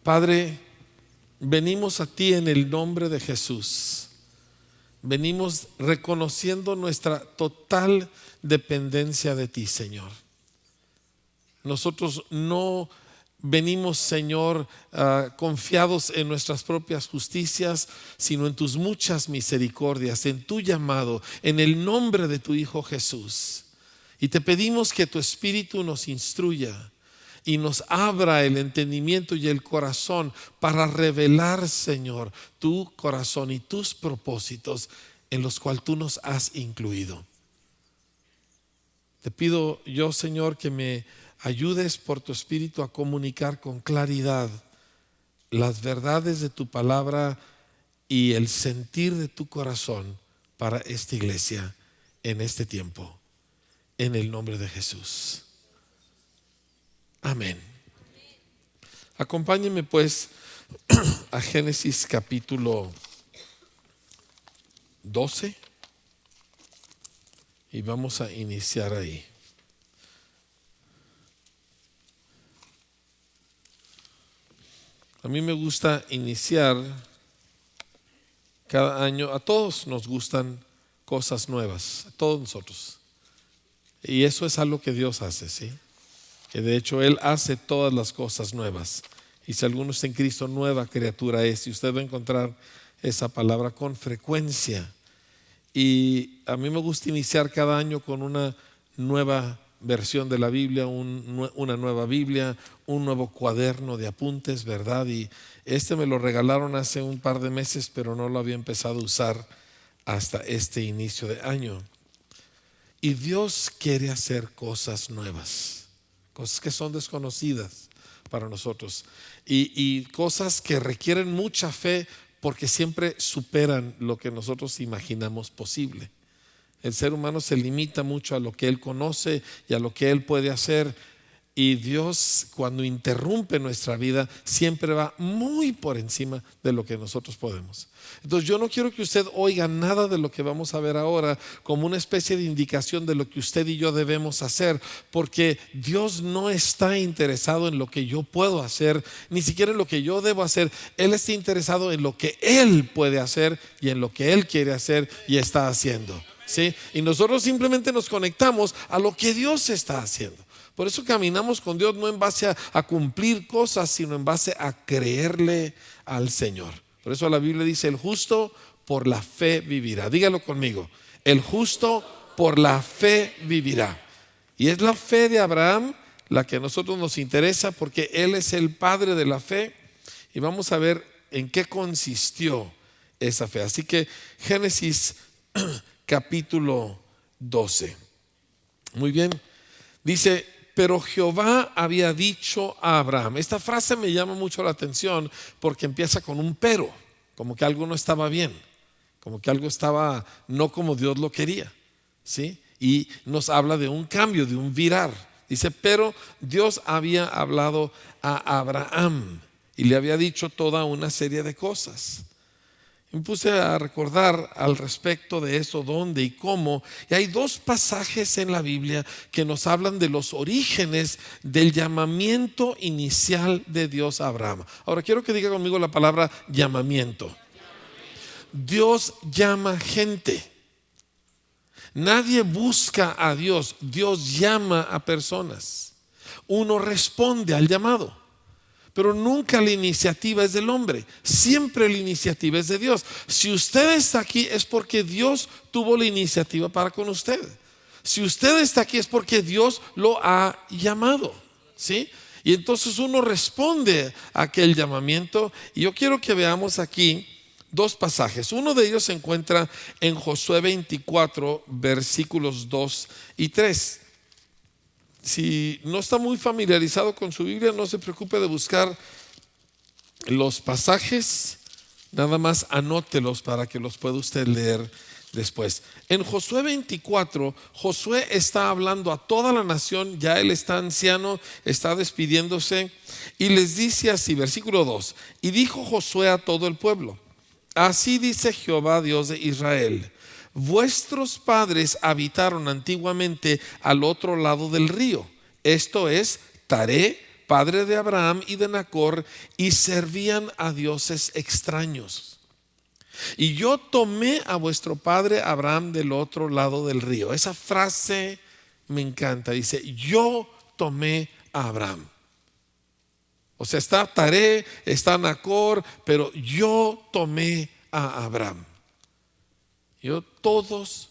Padre, venimos a ti en el nombre de Jesús. Venimos reconociendo nuestra total dependencia de ti, Señor. Nosotros no venimos, Señor, confiados en nuestras propias justicias, sino en tus muchas misericordias, en tu llamado, en el nombre de tu Hijo Jesús. Y te pedimos que tu Espíritu nos instruya y nos abra el entendimiento y el corazón para revelar, Señor, tu corazón y tus propósitos en los cuales tú nos has incluido. Te pido yo, Señor, que me ayudes por tu Espíritu a comunicar con claridad las verdades de tu palabra y el sentir de tu corazón para esta iglesia en este tiempo. En el nombre de Jesús. Amén. Acompáñenme pues a Génesis capítulo 12 y vamos a iniciar ahí. A mí me gusta iniciar cada año, a todos nos gustan cosas nuevas, a todos nosotros. Y eso es algo que Dios hace, ¿sí? Que de hecho Él hace todas las cosas nuevas. Y si alguno está en Cristo, nueva criatura es. Y usted va a encontrar esa palabra con frecuencia. Y a mí me gusta iniciar cada año con una nueva versión de la Biblia, una nueva Biblia, un nuevo cuaderno de apuntes, ¿verdad? Y este me lo regalaron hace un par de meses, pero no lo había empezado a usar hasta este inicio de año. Y Dios quiere hacer cosas nuevas, cosas que son desconocidas para nosotros y cosas que requieren mucha fe porque siempre superan lo que nosotros imaginamos posible. El ser humano se limita mucho a lo que él conoce y a lo que él puede hacer. Y Dios, cuando interrumpe nuestra vida, siempre va muy por encima de lo que nosotros podemos. Entonces yo no quiero que usted oiga nada de lo que vamos a ver ahora como una especie de indicación de lo que usted y yo debemos hacer, porque Dios no está interesado en lo que yo puedo hacer, ni siquiera en lo que yo debo hacer. Él está interesado en lo que Él puede hacer y en lo que Él quiere hacer y está haciendo, ¿sí? Y nosotros simplemente nos conectamos a lo que Dios está haciendo. Por eso caminamos con Dios no en base a cumplir cosas, sino en base a creerle al Señor. Por eso la Biblia dice: el justo por la fe vivirá. Dígalo conmigo: el justo por la fe vivirá. Y es la fe de Abraham la que a nosotros nos interesa, porque él es el padre de la fe. Y vamos a ver en qué consistió esa fe. Así que Génesis capítulo 12. Muy bien. Dice: pero Jehová había dicho a Abraham. Esta frase me llama mucho la atención porque empieza con un pero, como que algo no estaba bien, como que algo estaba no como Dios lo quería, ¿sí? Y nos habla de un cambio, de un virar. Dice: pero Dios había hablado a Abraham y le había dicho toda una serie de cosas. Me puse a recordar al respecto de eso, dónde y cómo. Y hay dos pasajes en la Biblia que nos hablan de los orígenes del llamamiento inicial de Dios a Abraham. Ahora quiero que diga conmigo la palabra llamamiento. Dios llama gente. Nadie busca a Dios. Dios llama a personas. Uno responde al llamado. Pero nunca la iniciativa es del hombre, siempre la iniciativa es de Dios. Si usted está aquí es porque Dios tuvo la iniciativa para con usted. Si usted está aquí es porque Dios lo ha llamado, ¿sí? Y entonces uno responde a aquel llamamiento. Y yo quiero que veamos aquí dos pasajes. Uno de ellos se encuentra en Josué 24, versículos 2 y 3. Si no está muy familiarizado con su Biblia, no se preocupe de buscar los pasajes, nada más anótelos para que los pueda usted leer después. En Josué 24, Josué está hablando a toda la nación, ya él está anciano, está despidiéndose y les dice así, versículo 2: y dijo Josué a todo el pueblo: así dice Jehová, Dios de Israel: vuestros padres habitaron antiguamente al otro lado del río, esto es Taré, padre de Abraham y de Nacor, y servían a dioses extraños. Y yo tomé a vuestro padre Abraham del otro lado del río. Esa frase me encanta. Dice, yo tomé a Abraham. O sea, está Taré, está Nacor, pero yo tomé a Abraham. Yo todos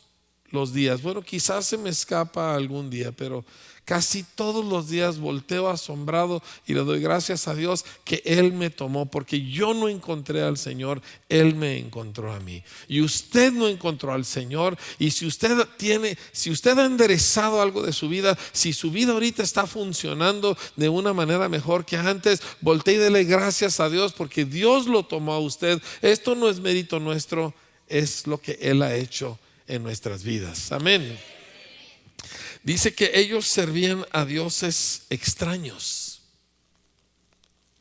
los días, bueno, quizás se me escapa algún día, pero casi todos los días volteo asombrado y le doy gracias a Dios que Él me tomó, porque yo no encontré al Señor, Él me encontró a mí. Y usted no encontró al Señor. Y si usted ha enderezado algo de su vida, si su vida ahorita está funcionando de una manera mejor que antes, voltee y dele gracias a Dios, porque Dios lo tomó a usted. Esto no es mérito nuestro, es lo que Él ha hecho en nuestras vidas. Amén. Dice que ellos servían a dioses extraños.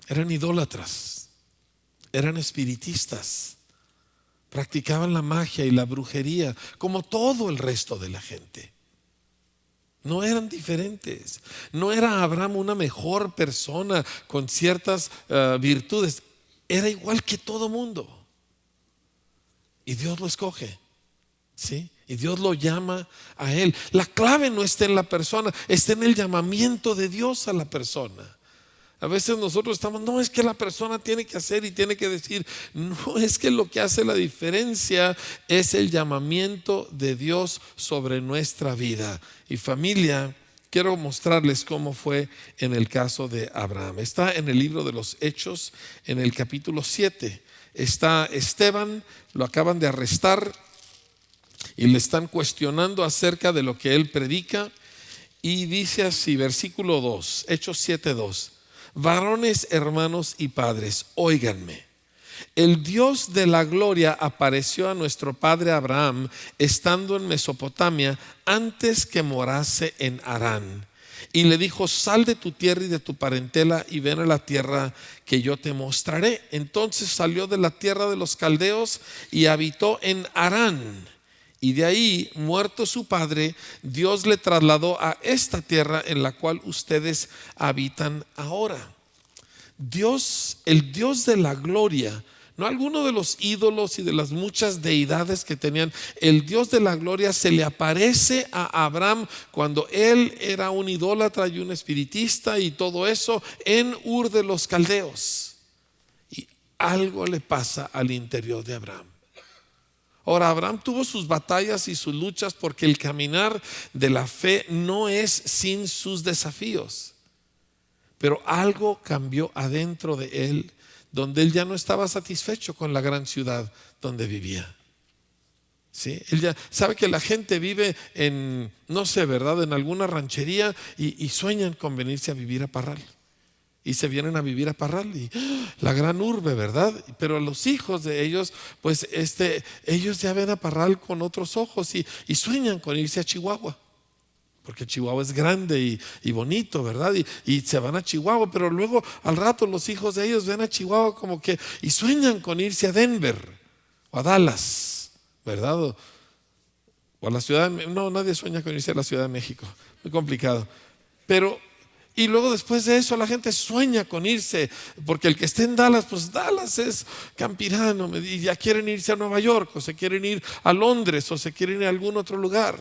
Eran idólatras, eran espiritistas, practicaban la magia y la brujería como todo el resto de la gente. No eran diferentes. No era Abraham una mejor persona con ciertas virtudes. Era igual que todo mundo. Y Dios lo escoge, ¿sí? Y Dios lo llama a él. La clave no está en la persona, está en el llamamiento de Dios a la persona. A veces nosotros estamos, no es que la persona tiene que hacer y tiene que decir. No, es que lo que hace la diferencia es el llamamiento de Dios sobre nuestra vida. Y familia, quiero mostrarles cómo fue en el caso de Abraham. Está en el libro de los Hechos, en el capítulo 7. Está Esteban, lo acaban de arrestar y le están cuestionando acerca de lo que él predica. Y dice así, versículo 2, Hechos 7:2: varones, hermanos y padres, óiganme. El Dios de la gloria apareció a nuestro padre Abraham estando en Mesopotamia, antes que morase en Harán, y le dijo: sal de tu tierra y de tu parentela y ven a la tierra que yo te mostraré. Entonces salió de la tierra de los caldeos y habitó en Harán. Y de ahí, muerto su padre, Dios le trasladó a esta tierra en la cual ustedes habitan ahora. Dios, el Dios de la gloria, no alguno de los ídolos y de las muchas deidades que tenían. El Dios de la gloria se le aparece a Abraham cuando él era un idólatra y un espiritista y todo eso en Ur de los Caldeos. Y algo le pasa al interior de Abraham. Ahora, Abraham tuvo sus batallas y sus luchas, porque el caminar de la fe no es sin sus desafíos. Pero algo cambió adentro de él, donde él ya no estaba satisfecho con la gran ciudad donde vivía. ¿Sí? Él ya sabe que la gente vive en, no sé, ¿verdad?, en alguna ranchería y sueñan con venirse a vivir a Parral. Y se vienen a vivir a Parral, y la gran urbe, ¿verdad? Pero los hijos de ellos, pues ellos ya ven a Parral con otros ojos y sueñan con irse a Chihuahua. Porque Chihuahua es grande y bonito, ¿verdad? Y se van a Chihuahua, pero luego al rato los hijos de ellos ven a Chihuahua como que y sueñan con irse a Denver o a Dallas, ¿verdad? O a la ciudad de, no, nadie sueña con irse a la Ciudad de México, muy complicado. Pero y luego después de eso la gente sueña con irse, porque el que esté en Dallas, pues Dallas es campirano, y ya quieren irse a Nueva York, o se quieren ir a Londres, o se quieren ir a algún otro lugar.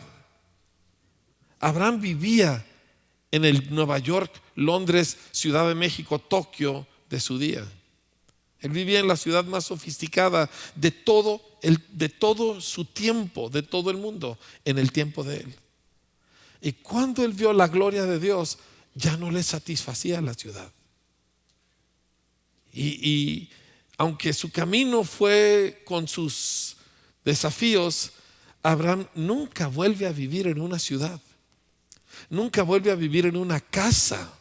Abraham vivía en el Nueva York, Londres, Ciudad de México, Tokio de su día. Él vivía en la ciudad más sofisticada de todo su tiempo, de todo el mundo, en el tiempo de él. Y cuando él vio la gloria de Dios, ya no le satisfacía la ciudad. Y aunque su camino fue con sus desafíos, Abraham nunca vuelve a vivir en una ciudad. Nunca vuelve a vivir en una casa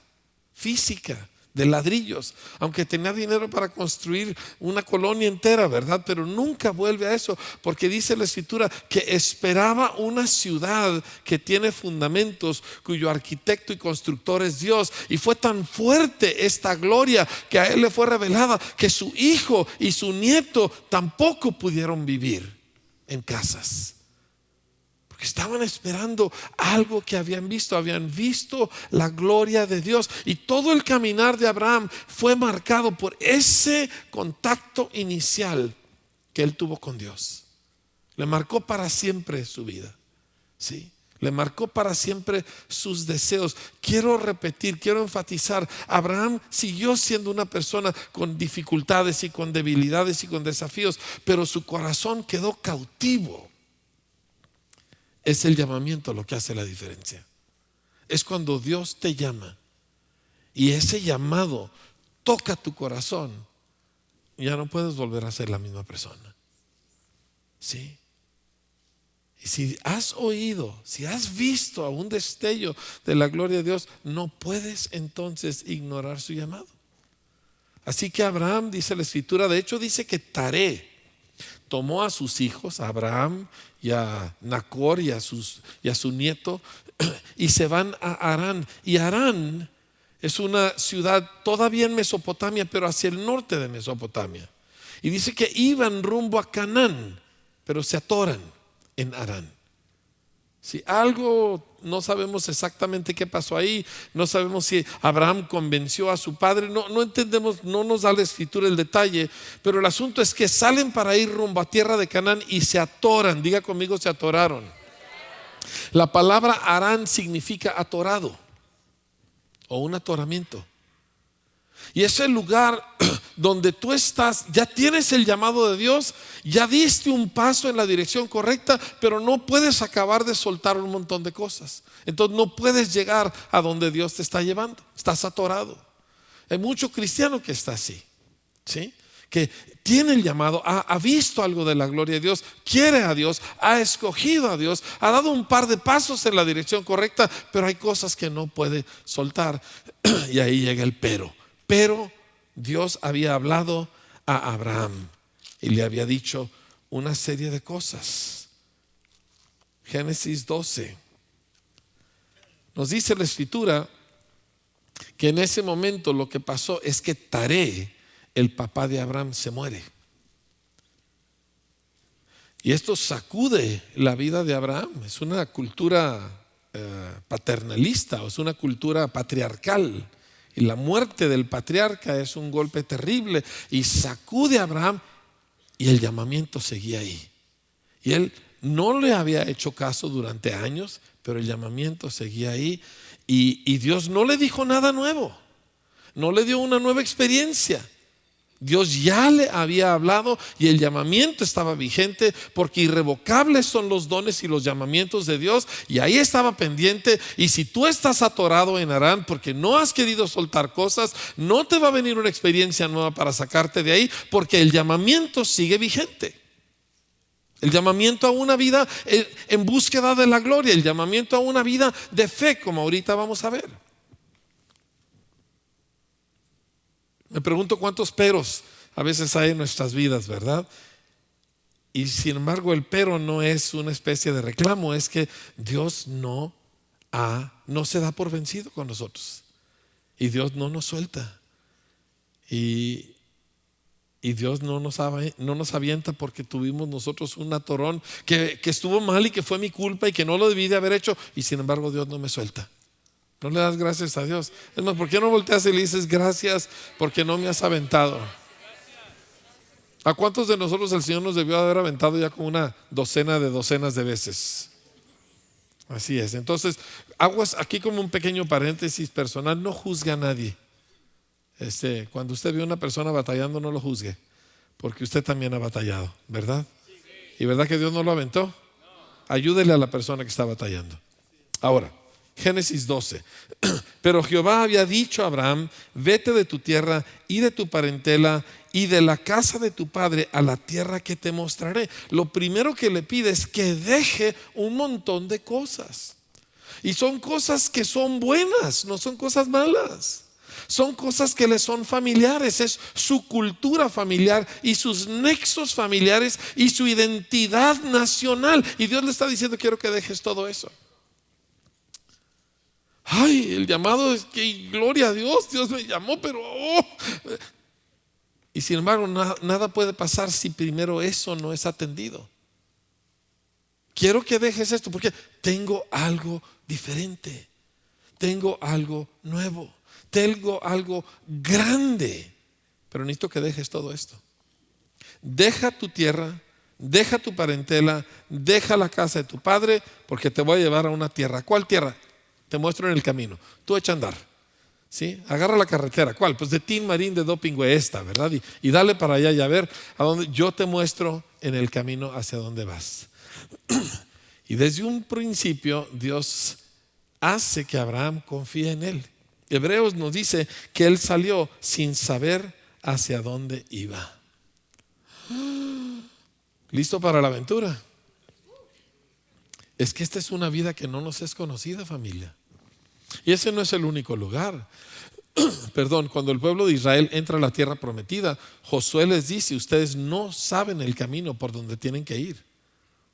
física de ladrillos, aunque tenía dinero para construir una colonia entera, ¿verdad? Pero nunca vuelve a eso, porque dice la Escritura que esperaba una ciudad que tiene fundamentos, cuyo arquitecto y constructor es Dios. Y fue tan fuerte esta gloria que a él le fue revelada que su hijo y su nieto tampoco pudieron vivir en casas. Porque estaban esperando algo que habían visto la gloria de Dios. Y todo el caminar de Abraham fue marcado por ese contacto inicial que él tuvo con Dios. Le marcó para siempre su vida, ¿sí? Le marcó para siempre sus deseos. Quiero repetir, quiero enfatizar, Abraham siguió siendo una persona con dificultades y con debilidades y con desafíos, pero su corazón quedó cautivo. Es el llamamiento lo que hace la diferencia. Es cuando Dios te llama y ese llamado toca tu corazón, ya no puedes volver a ser la misma persona, ¿sí? Y si has oído, si has visto a un destello de la gloria de Dios, no puedes entonces ignorar su llamado. Así que Abraham, dice la escritura, de hecho dice que Taré tomó a sus hijos, a Abraham y a Nacor y a su nieto, y se van a Harán. Y Harán es una ciudad todavía en Mesopotamia, pero hacia el norte de Mesopotamia. Y dice que iban rumbo a Canaán, pero se atoran en Harán. Si algo, no sabemos exactamente qué pasó ahí, no sabemos si Abraham convenció a su padre, no entendemos, no nos da la escritura el detalle, pero el asunto es que salen para ir rumbo a tierra de Canaán y se atoran. Diga conmigo, se atoraron. La palabra Harán significa atorado o un atoramiento. Y ese lugar donde tú estás, ya tienes el llamado de Dios, ya diste un paso en la dirección correcta, pero no puedes acabar de soltar un montón de cosas. Entonces no puedes llegar a donde Dios te está llevando. Estás atorado. Hay mucho cristiano que está así, ¿sí? Que tiene el llamado, ha visto algo de la gloria de Dios, quiere a Dios, ha escogido a Dios, ha dado un par de pasos en la dirección correcta, pero hay cosas que no puede soltar. Y ahí llega el pero. Pero Dios había hablado a Abraham y le había dicho una serie de cosas. Génesis 12. Nos dice la escritura que en ese momento lo que pasó es que Taré, el papá de Abraham, se muere. Y esto sacude la vida de Abraham. Es una cultura paternalista, o es una cultura patriarcal. Y la muerte del patriarca es un golpe terrible y sacude a Abraham, y el llamamiento seguía ahí. Y él no le había hecho caso durante años, pero el llamamiento seguía ahí. Y Dios no le dijo nada nuevo, no le dio una nueva experiencia. Dios ya le había hablado y el llamamiento estaba vigente, porque irrevocables son los dones y los llamamientos de Dios, y ahí estaba pendiente. Y si tú estás atorado en Harán porque no has querido soltar cosas, no te va a venir una experiencia nueva para sacarte de ahí, porque el llamamiento sigue vigente. El llamamiento a una vida en búsqueda de la gloria, el llamamiento a una vida de fe, como ahorita vamos a ver. Me pregunto cuántos peros a veces hay en nuestras vidas, ¿verdad? Y sin embargo el pero no es una especie de reclamo, es que Dios no se da por vencido con nosotros. Y Dios no nos suelta. Y Dios no nos avienta porque tuvimos nosotros un atorón que estuvo mal y que fue mi culpa y que no lo debí de haber hecho, y sin embargo Dios no me suelta. No le das gracias a Dios. Es más, ¿por qué no volteas y le dices gracias porque no me has aventado? ¿A cuántos de nosotros el Señor nos debió haber aventado ya como una docena de docenas de veces? Así es. Entonces, aguas aquí como un pequeño paréntesis personal: no juzgue a nadie. Cuando usted ve a una persona batallando, no lo juzgue, porque usted también ha batallado, ¿verdad? ¿Y verdad que Dios no lo aventó? Ayúdele a la persona que está batallando. Ahora, Génesis 12. Pero Jehová había dicho a Abraham: vete de tu tierra y de tu parentela y de la casa de tu padre a la tierra que te mostraré. Lo primero que le pide es que deje un montón de cosas. Y son cosas que son buenas, no son cosas malas. Son cosas que le son familiares, es su cultura familiar y sus nexos familiares y su identidad nacional. Y Dios le está diciendo: quiero que dejes todo eso. Ay, el llamado es que gloria a Dios, Dios me llamó, pero y sin embargo nada puede pasar si primero eso no es atendido. quiero que dejes esto porque tengo algo diferente, tengo algo nuevo, tengo algo grande, pero necesito que dejes todo esto. Deja tu tierra, deja tu parentela, deja la casa de tu padre, porque te voy a llevar a una tierra. ¿Cuál tierra? Te muestro en el camino. Tú echa a andar, ¿sí? Agarra la carretera. ¿Cuál? Pues de Tin Marín de Dopingüe esta, ¿verdad? Y dale para allá y a ver a dónde. Yo te muestro en el camino hacia dónde vas. Y desde un principio Dios hace que Abraham confíe en él. Hebreos nos dice que él salió sin saber hacia dónde iba. ¿Listo para la aventura? Es que esta es una vida que no nos es conocida, familia. Y ese no es el único lugar. Perdón, cuando el pueblo de Israel entra a la tierra prometida, Josué les dice: ustedes no saben el camino por donde tienen que ir.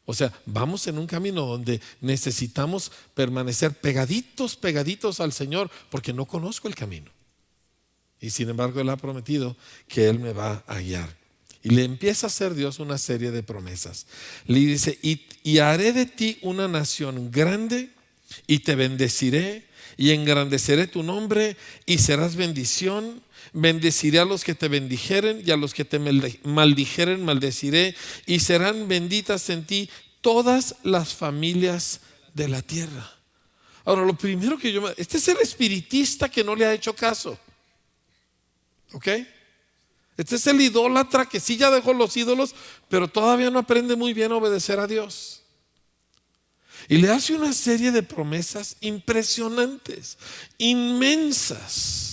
O sea, vamos en un camino donde necesitamos permanecer pegaditos al Señor, porque no conozco el camino. Y sin embargo Él ha prometido que Él me va a guiar. Y le empieza a hacer Dios una serie de promesas. Le dice: y haré de ti una nación grande, y te bendeciré, y engrandeceré tu nombre, y serás bendición. Bendeciré a los que te bendijeren, y a los que te maldijeren maldeciré, y serán benditas en ti todas las familias de la tierra. Ahora, lo primero que este es el espiritista que no le ha hecho caso, ¿ok? Este es el idólatra que sí ya dejó los ídolos, pero todavía no aprende muy bien a obedecer a Dios. Y le hace una serie de promesas impresionantes, inmensas.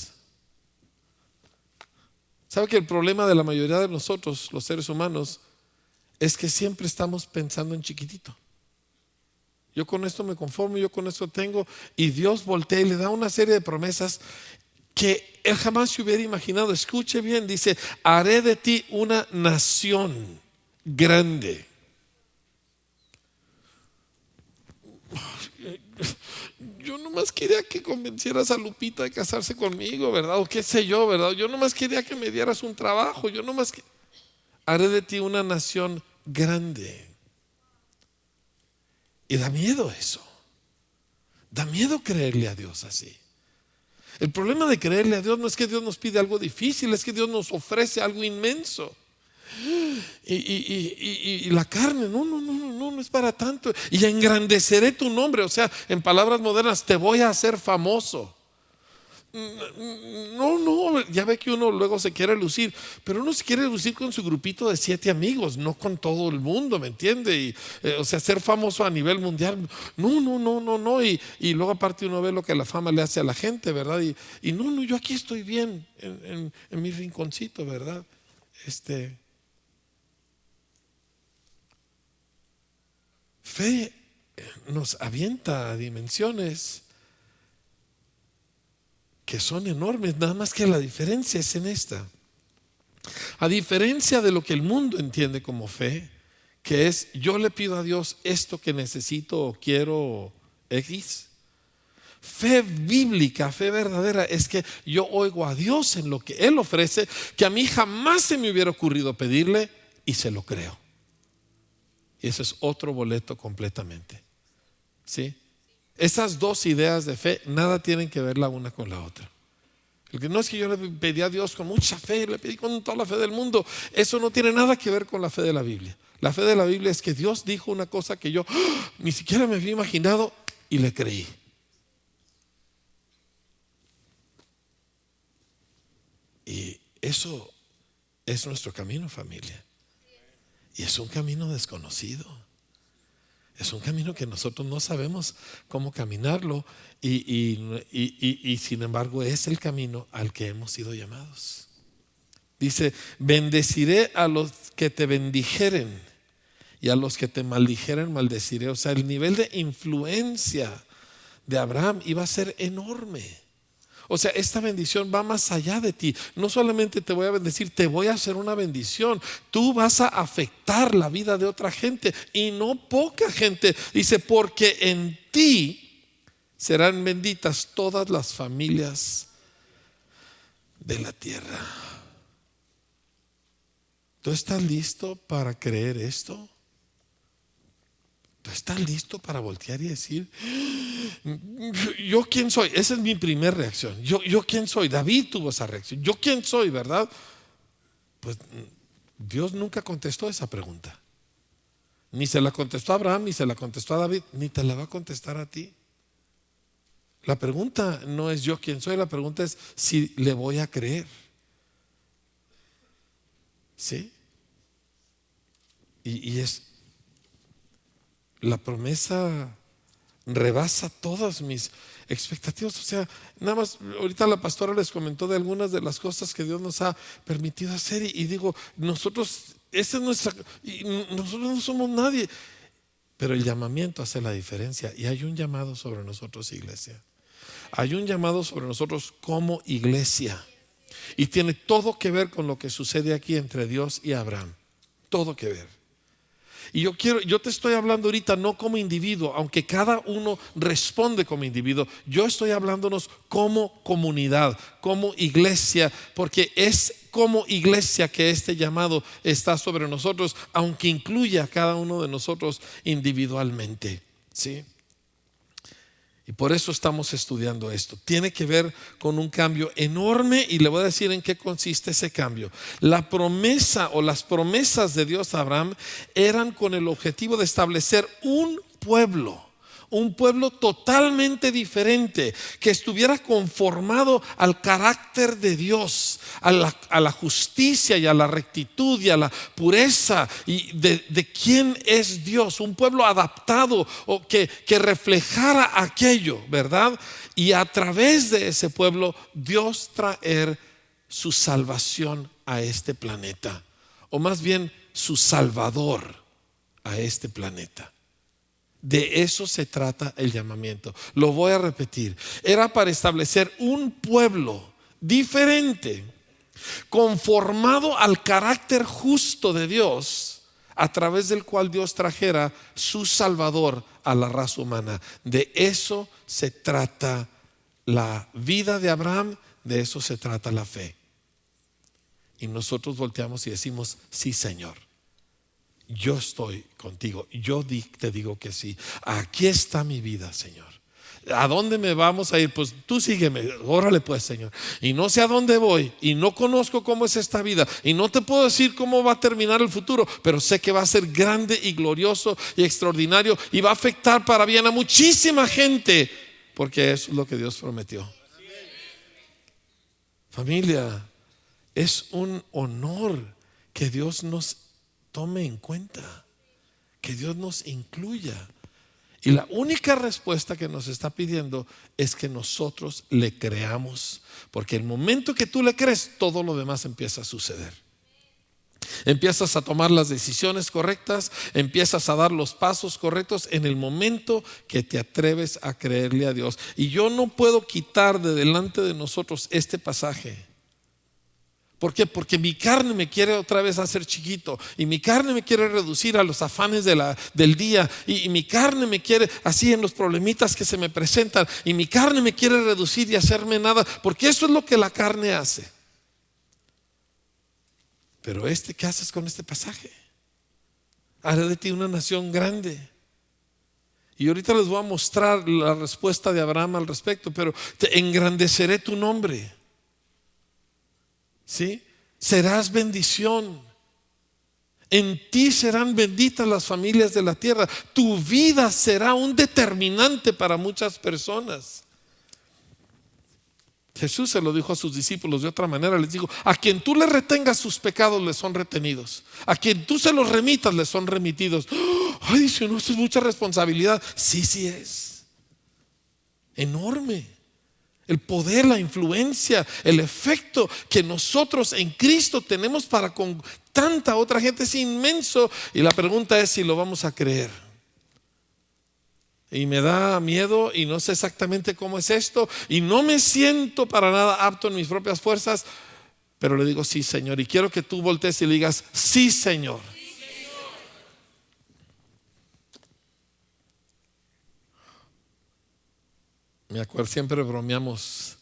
¿Sabe que el problema de la mayoría de nosotros, los seres humanos, es que siempre estamos pensando en chiquitito? Yo con esto me conformo, yo con esto tengo. Y Dios voltea y le da una serie de promesas que él jamás se hubiera imaginado. Escuche bien, dice: haré de ti una nación grande. Yo nomás quería que convencieras a Lupita de casarse conmigo, ¿verdad? O qué sé yo, ¿verdad? Yo nomás quería que me dieras un trabajo. Haré de ti una nación grande. Y da miedo eso. Da miedo creerle a Dios así. El problema de creerle a Dios no es que Dios nos pide algo difícil, es que Dios nos ofrece algo inmenso. Y la carne, no es para tanto. Y engrandeceré tu nombre, o sea, en palabras modernas, te voy a hacer famoso. Ya ve que uno luego se quiere lucir, pero uno se quiere lucir con su grupito de 7 amigos, no con todo el mundo, ¿me entiende? O sea, ser famoso a nivel mundial, no. Y luego aparte uno ve lo que la fama le hace a la gente, ¿verdad? Yo aquí estoy bien en mi rinconcito, ¿verdad? Fe nos avienta a dimensiones que son enormes, nada más que la diferencia es en esta. A diferencia de lo que el mundo entiende como fe, que es: yo le pido a Dios esto que necesito o quiero X. Fe bíblica, fe verdadera, es que yo oigo a Dios en lo que Él ofrece, que a mí jamás se me hubiera ocurrido pedirle, y se lo creo. Y eso es otro boleto completamente, ¿sí? Esas dos ideas de fe nada tienen que ver la una con la otra. Porque no es que yo le pedí a Dios con mucha fe, le pedí con toda la fe del mundo. Eso no tiene nada que ver con la fe de la Biblia. La fe de la Biblia es que Dios dijo una cosa que yo ni siquiera me había imaginado, y le creí. Y eso es nuestro camino, familia. Y es un camino desconocido. Es un camino que nosotros no sabemos cómo caminarlo, y sin embargo es el camino al que hemos sido llamados. Dice: bendeciré a los que te bendijeren, y a los que te maldijeren maldeciré. O sea, el nivel de influencia de Abraham iba a ser enorme. O sea, esta bendición va más allá de ti. No solamente te voy a bendecir, te voy a hacer una bendición. Tú vas a afectar la vida de otra gente, y no poca gente. Dice: porque en ti serán benditas todas las familias de la tierra. ¿Tú estás listo para creer esto? ¿tú estás listo para voltear y decir, yo quién soy? Esa es mi primera reacción. Yo quién soy. David tuvo esa reacción. ¿Yo quién soy, verdad? Pues Dios nunca contestó esa pregunta. Ni se la contestó a Abraham, ni se la contestó a David, ni te la va a contestar a ti. La pregunta no es yo quién soy, la pregunta es si le voy a creer. ¿Sí? Y es, la promesa rebasa todas mis expectativas. O sea, nada más, ahorita la pastora les comentó de algunas de las cosas que Dios nos ha permitido hacer, y digo, nosotros, esa es nuestra, y nosotros no somos nadie, pero el llamamiento hace la diferencia, y hay un llamado sobre nosotros, iglesia. Hay un llamado sobre nosotros como iglesia, y tiene todo que ver con lo que sucede aquí entre Dios y Abraham. Todo que ver. Y yo te estoy hablando ahorita no como individuo, aunque cada uno responde como individuo. Yo estoy hablándonos como comunidad, como iglesia, porque es como iglesia que este llamado está sobre nosotros, aunque incluya a cada uno de nosotros individualmente. ¿Sí? Y por eso estamos estudiando esto. Tiene que ver con un cambio enorme, y le voy a decir en qué consiste ese cambio. La promesa o las promesas de Dios a Abraham eran con el objetivo de establecer un pueblo totalmente diferente, que estuviera conformado al carácter de Dios, a la justicia y a la rectitud y a la pureza y de quién es Dios. Un pueblo adaptado o que reflejara aquello, ¿verdad? Y a través de ese pueblo Dios traer su salvación a este planeta, o más bien su Salvador a este planeta. De eso se trata el llamamiento. Lo voy a repetir. Era para establecer un pueblo diferente, conformado al carácter justo de Dios, a través del cual Dios trajera su Salvador a la raza humana. De eso se trata la vida de Abraham, de eso se trata la fe. Y nosotros volteamos y decimos, sí, Señor, yo estoy contigo, yo te digo que sí. Aquí está mi vida, Señor. ¿A dónde me vamos a ir? Pues tú sígueme, órale pues, Señor. Y no sé a dónde voy, y no conozco cómo es esta vida, y no te puedo decir cómo va a terminar el futuro, pero sé que va a ser grande y glorioso y extraordinario, y va a afectar para bien a muchísima gente, porque eso es lo que Dios prometió. Familia, es un honor que Dios nos tome en cuenta, que Dios nos incluya. Y la única respuesta que nos está pidiendo es que nosotros le creamos, porque el momento que tú le crees, todo lo demás empieza a suceder. Empiezas a tomar las decisiones correctas, empiezas a dar los pasos correctos en el momento que te atreves a creerle a Dios. Y yo no puedo quitar de delante de nosotros este pasaje. ¿Por qué? Porque mi carne me quiere otra vez hacer chiquito, y mi carne me quiere reducir a los afanes del día, y mi carne me quiere así en los problemitas que se me presentan, y mi carne me quiere reducir y hacerme nada, porque eso es lo que la carne hace. Pero ¿qué haces con este pasaje? Haré de ti una nación grande. Y ahorita les voy a mostrar la respuesta de Abraham al respecto, pero te engrandeceré tu nombre. ¿Sí? Serás bendición. En ti serán benditas las familias de la tierra. Tu vida será un determinante para muchas personas. Jesús se lo dijo a sus discípulos de otra manera. Les dijo: a quien tú le retengas sus pecados, les son retenidos. A quien tú se los remitas, les son remitidos. Ay, dice, no, eso es mucha responsabilidad. Sí es enorme. El poder, la influencia, el efecto que nosotros en Cristo tenemos para con tanta otra gente es inmenso. Y la pregunta es si lo vamos a creer. Y me da miedo, y no sé exactamente cómo es esto, y no me siento para nada apto en mis propias fuerzas, pero le digo sí, Señor. Y quiero que tú voltees y le digas: sí, Señor. Me acuerdo, siempre bromeamos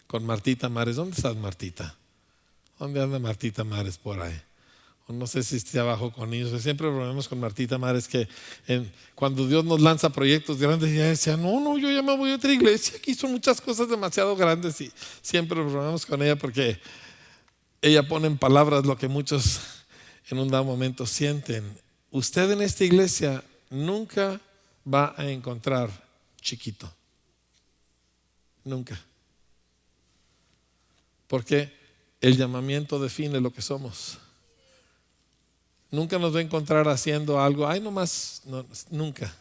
con Martita Mares. ¿Dónde estás, Martita? ¿Dónde anda Martita Mares por ahí? o no sé si esté abajo con niños. Siempre bromeamos con Martita Mar, es que cuando Dios nos lanza proyectos grandes, ella decía, no, yo ya me voy a otra iglesia, aquí son muchas cosas demasiado grandes, y siempre bromeamos con ella porque ella pone en palabras lo que muchos en un dado momento sienten. Usted en esta iglesia nunca va a encontrar chiquito, nunca, porque el llamamiento define lo que somos. Nunca nos va a encontrar haciendo algo, ay nomás, no, nunca.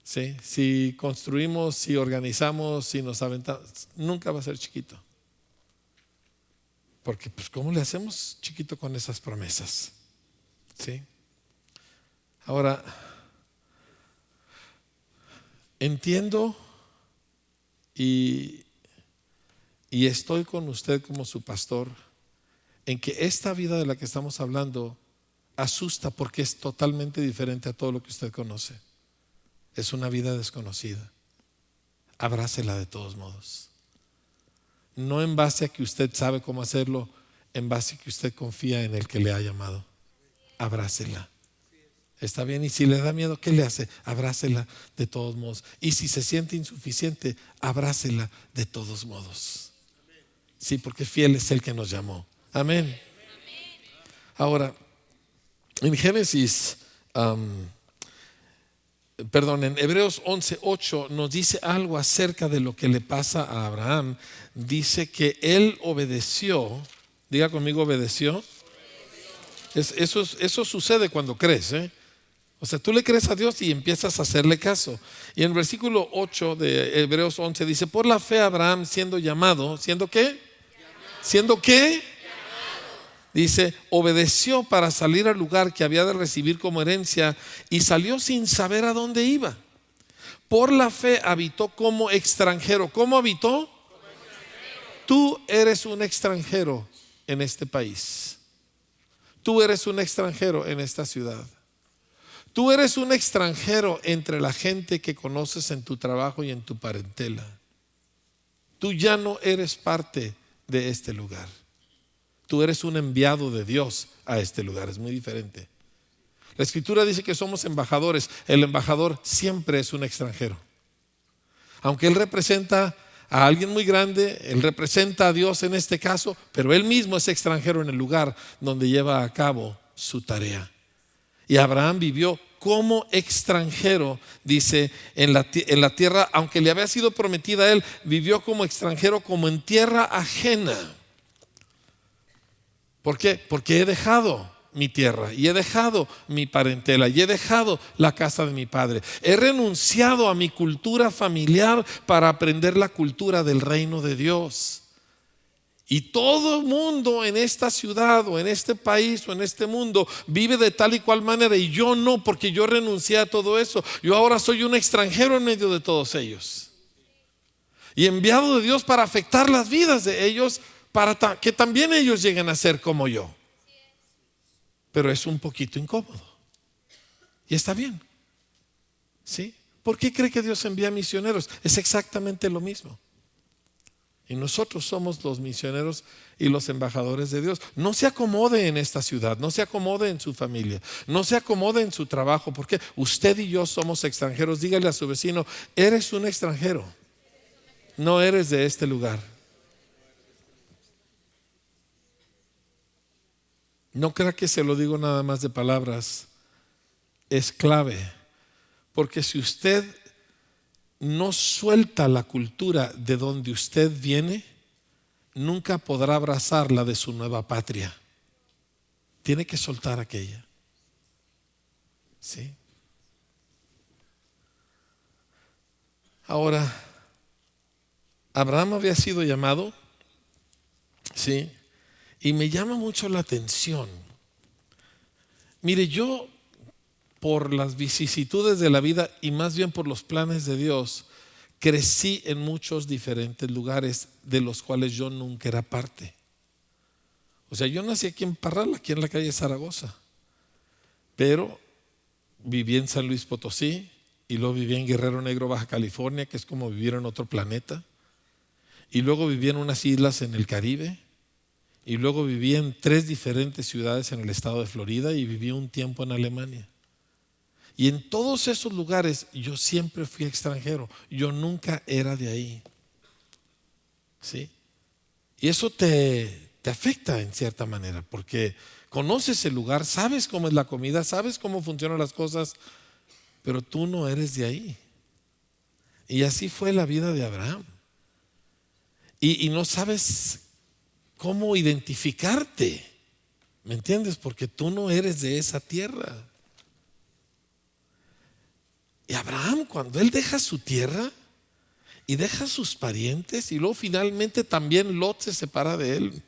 ¿Sí? Si construimos, si organizamos, si nos aventamos, nunca va a ser chiquito. Porque pues ¿cómo le hacemos chiquito con esas promesas? ¿Sí? Ahora, entiendo y estoy con usted como su pastor en que esta vida de la que estamos hablando asusta porque es totalmente diferente a todo lo que usted conoce. Es una vida desconocida. Abrácela de todos modos. No en base a que usted sabe cómo hacerlo, en base a que usted confía en el que le ha llamado. Abrácela. Está bien, y si le da miedo, ¿qué le hace? Abrácela de todos modos. Y si se siente insuficiente, abrácela de todos modos. Sí, porque fiel es el que nos llamó. Amén. Ahora, en Génesis, en Hebreos 11:8 nos dice algo acerca de lo que le pasa a Abraham. Dice que él obedeció. Diga conmigo, obedeció. Eso sucede cuando crees, O sea, tú le crees a Dios y empiezas a hacerle caso. Y en el versículo 8 de Hebreos 11 dice, por la fe Abraham siendo llamado, ¿siendo qué? ¿Siendo qué? Dice, obedeció para salir al lugar que había de recibir como herencia y salió sin saber a dónde iba. Por la fe habitó como extranjero. ¿Cómo habitó? Tú eres un extranjero en este país. Tú eres un extranjero en esta ciudad. Tú eres un extranjero entre la gente que conoces en tu trabajo y en tu parentela. Tú ya no eres parte de este lugar. Tú eres un enviado de Dios a este lugar, es muy diferente. La Escritura dice que somos embajadores. El embajador siempre es un extranjero. Aunque él representa a alguien muy grande, él representa a Dios en este caso, pero él mismo es extranjero en el lugar donde lleva a cabo su tarea. Y Abraham vivió como extranjero, dice, en la tierra, aunque le había sido prometida a él, vivió como extranjero, como en tierra ajena. ¿Por qué? Porque he dejado mi tierra y he dejado mi parentela y he dejado la casa de mi padre. He renunciado a mi cultura familiar para aprender la cultura del reino de Dios. Y todo el mundo en esta ciudad o en este país o en este mundo vive de tal y cual manera, y yo no, porque yo renuncié a todo eso. Yo ahora soy un extranjero en medio de todos ellos y enviado de Dios para afectar las vidas de ellos, para que también ellos lleguen a ser como yo. Pero es un poquito incómodo. Y está bien. ¿Sí? ¿Por qué cree que Dios envía misioneros? Es exactamente lo mismo. Y nosotros somos los misioneros y los embajadores de Dios. No se acomode en esta ciudad, no se acomode en su familia, no se acomode en su trabajo, porque usted y yo somos extranjeros. Dígale a su vecino, eres un extranjero, no eres de este lugar. No crea que se lo digo nada más de palabras, es clave, porque si usted no suelta la cultura de donde usted viene, nunca podrá abrazar la de su nueva patria. Tiene que soltar aquella. ¿Sí? Ahora, Abraham había sido llamado, ¿sí? Y me llama mucho la atención. Mire, yo por las vicisitudes de la vida y más bien por los planes de Dios, crecí en muchos diferentes lugares de los cuales yo nunca era parte. O sea, yo nací aquí en Parral, aquí en la calle Zaragoza, pero viví en San Luis Potosí y luego viví en Guerrero Negro, Baja California, que es como vivir en otro planeta, y luego viví en unas islas en el Caribe. y luego viví en 3 diferentes ciudades en el estado de Florida y viví un tiempo en Alemania. Y en todos esos lugares yo siempre fui extranjero, yo nunca era de ahí. ¿Sí? Y eso te afecta en cierta manera, porque conoces el lugar, sabes cómo es la comida, sabes cómo funcionan las cosas, pero tú no eres de ahí. Y así fue la vida de Abraham. Y no sabes cómo identificarte, ¿me entiendes? Porque tú no eres de esa tierra. Y Abraham, cuando él deja su tierra y deja sus parientes, y luego finalmente también Lot se separa de él.